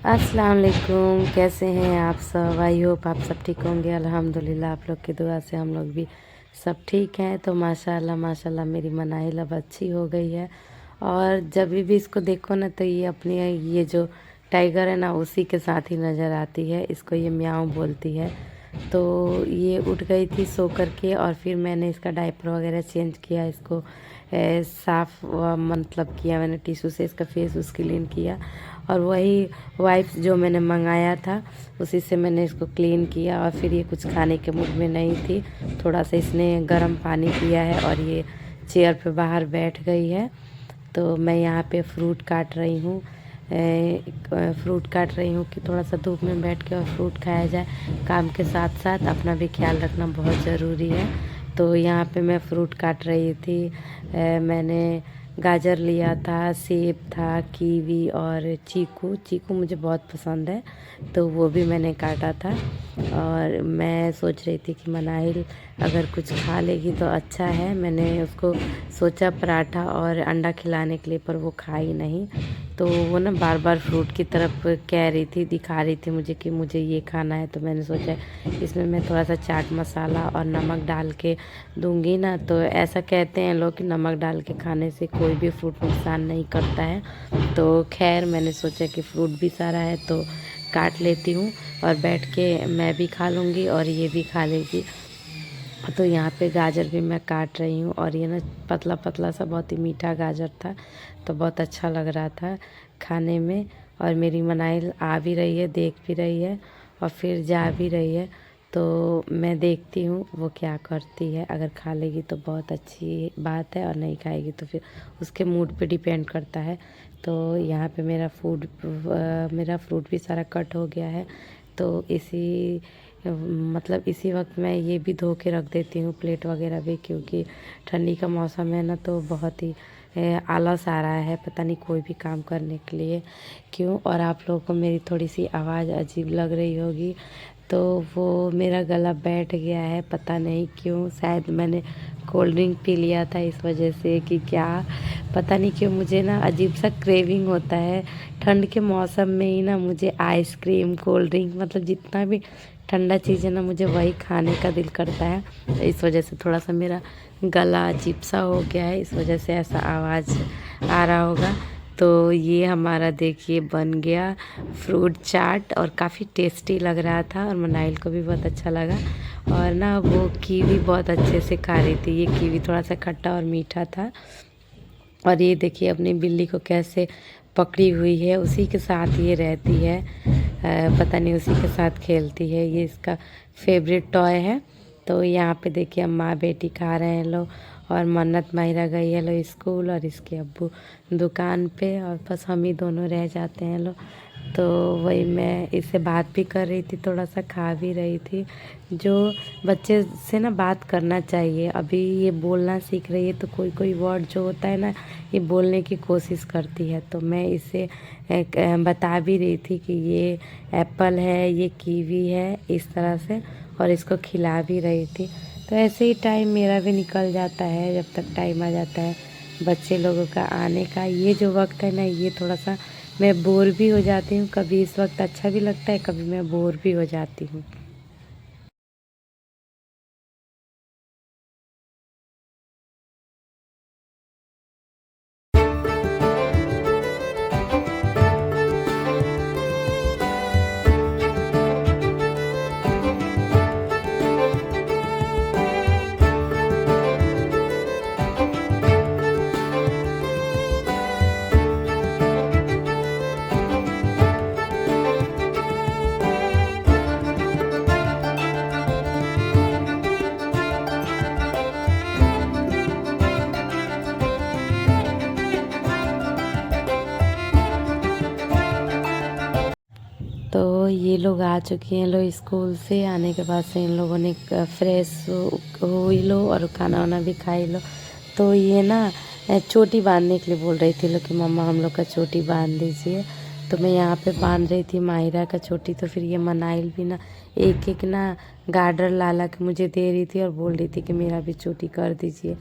अस्सलाम वालेकुम। कैसे हैं आप सब? आई होप आप सब ठीक होंगे। अल्हम्दुलिल्लाह आप लोग की दुआ से हम लोग भी सब ठीक हैं। तो माशाल्लाह माशाल्लाह मेरी मनाइल अब अच्छी हो गई है। और जब भी इसको देखो ना तो ये अपनी ये जो टाइगर है ना उसी के साथ ही नज़र आती है। इसको ये म्याऊं बोलती है। तो ये उठ गई थी सो करके और फिर मैंने इसका डायपर वगैरह चेंज किया। इसको साफ़ मतलब किया मैंने, टिश्यू से इसका फेस उस क्लीन किया। और वही वाइप्स जो मैंने मंगाया था उसी से मैंने इसको क्लीन किया। और फिर ये कुछ खाने के मूड में नहीं थी, थोड़ा सा इसने गर्म पानी पिया है और ये चेयर पे बाहर बैठ गई है। तो मैं यहाँ पे फ्रूट काट रही हूँ। कि थोड़ा सा धूप में बैठ के और फ्रूट खाया जाए। काम के साथ साथ अपना भी ख्याल रखना बहुत ज़रूरी है। तो यहाँ पे मैं फ्रूट काट रही थी। मैंने गाजर लिया था, सेब था, कीवी और चीकू। चीकू मुझे बहुत पसंद है तो वो भी मैंने काटा था। और मैं सोच रही थी कि मनाहिल अगर कुछ खा लेगी तो अच्छा है। मैंने उसको सोचा पराठा और अंडा खिलाने के लिए, पर वो खाई नहीं। तो वो ना बार बार फ्रूट की तरफ कह रही थी, दिखा रही थी मुझे कि मुझे ये खाना है। तो मैंने सोचा इसमें मैं थोड़ा सा चाट मसाला और नमक डाल के दूंगी ना। तो ऐसा कहते हैं लोग कि नमक डाल के खाने से कोई भी फ्रूट नुकसान नहीं करता है। तो खैर मैंने सोचा कि फ्रूट भी सारा है तो काट लेती हूँ और बैठ के मैं भी खा लूँगी और ये भी खा लेगी। तो यहाँ पे गाजर भी मैं काट रही हूँ और ये ना पतला पतला सा बहुत ही मीठा गाजर था तो बहुत अच्छा लग रहा था खाने में। और मेरी मनाइल आ भी रही है, देख भी रही है और फिर जा भी रही है। तो मैं देखती हूँ वो क्या करती है। अगर खा लेगी तो बहुत अच्छी बात है और नहीं खाएगी तो फिर उसके मूड पे डिपेंड करता है। तो यहाँ पे मेरा फ्रूट भी सारा कट हो गया है। तो इसी वक्त मैं ये भी धो के रख देती हूँ प्लेट वगैरह भी, क्योंकि ठंडी का मौसम है ना तो बहुत ही आलस आ रहा है, पता नहीं कोई भी काम करने के लिए क्यों। और आप लोगों को मेरी थोड़ी सी आवाज़ अजीब लग रही होगी तो वो मेरा गला बैठ गया है, पता नहीं क्यों। शायद मैंने कोल्ड ड्रिंक पी लिया था इस वजह से कि क्या, पता नहीं क्यों मुझे ना अजीब सा क्रेविंग होता है ठंड के मौसम में ही ना। मुझे आइसक्रीम, कोल्ड ड्रिंक, मतलब जितना भी ठंडा चीज़ है ना मुझे वही खाने का दिल करता है। तो इस वजह से थोड़ा सा मेरा गला अजीब सा हो गया है, इस वजह से ऐसा आवाज़ आ रहा होगा। तो ये हमारा देखिए बन गया फ्रूट चाट और काफ़ी टेस्टी लग रहा था और मनाइल को भी बहुत अच्छा लगा। और ना वो कीवी बहुत अच्छे से खा रही थी। ये कीवी थोड़ा सा खट्टा और मीठा था। और ये देखिए अपनी बिल्ली को कैसे पकड़ी हुई है, उसी के साथ ये रहती है। पता नहीं उसी के साथ खेलती है, ये इसका फेवरेट टॉय है। तो यहाँ पे देखिए हम माँ बेटी खा रहे हैं लोग। और मन्नत माहिरा गई है लो स्कूल और इसके अब्बू दुकान पे और बस हम ही दोनों रह जाते हैं लोग। तो वही मैं इससे बात भी कर रही थी, थोड़ा सा खा भी रही थी। जो बच्चे से ना बात करना चाहिए, अभी ये बोलना सीख रही है तो कोई कोई वर्ड जो होता है ना ये बोलने की कोशिश करती है। तो मैं इसे बता भी रही थी कि ये एप्पल है, ये कीवी है, इस तरह से, और इसको खिला भी रही थी। तो ऐसे ही टाइम मेरा भी निकल जाता है जब तक टाइम आ जाता है बच्चे लोगों का आने का। ये जो वक्त है ना ये थोड़ा सा मैं बोर भी हो जाती हूँ, कभी इस वक्त अच्छा भी लगता है, कभी मैं बोर भी हो जाती हूँ। तो ये लोग आ चुकी हैं लो स्कूल से। आने के बाद से इन लोगों ने फ्रेश हुई लो और खाना वाना भी खाई लो। तो ये ना चोटी बांधने के लिए बोल रही थी लो कि मम्मा हम लोग का चोटी बांध दीजिए। तो मैं यहाँ पे बांध रही थी माहिरा का चोटी। तो फिर ये मनाइल भी ना एक एक ना गार्डर ला के मुझे दे रही थी और बोल रही थी कि मेरा भी चोटी कर दीजिए।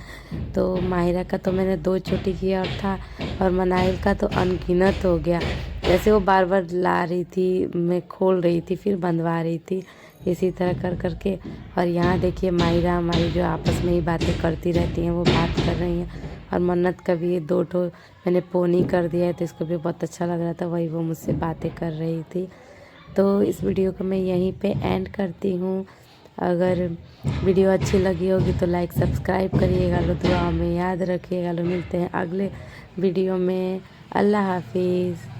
तो माहिरा का तो मैंने 2 चोटी किया और था, और मनाइल का तो अनगिनत हो गया। जैसे वो बार बार ला रही थी, मैं खोल रही थी फिर बंधवा रही थी, इसी तरह कर करके। और यहाँ देखिए मायरा हमारी जो आपस में ही बातें करती रहती हैं, वो बात कर रही हैं। और मन्नत का भी ये 2 ठो मैंने पोनी कर दिया है, तो इसको भी बहुत अच्छा लग रहा था, वही वो मुझसे बातें कर रही थी। तो इस वीडियो को मैं यहीं पे एंड करती हूँ। अगर वीडियो अच्छी लगी होगी तो लाइक सब्सक्राइब करिएगा लो, दुआ में याद रखिएगा लो। मिलते हैं अगले वीडियो में। अल्लाह हाफिज़।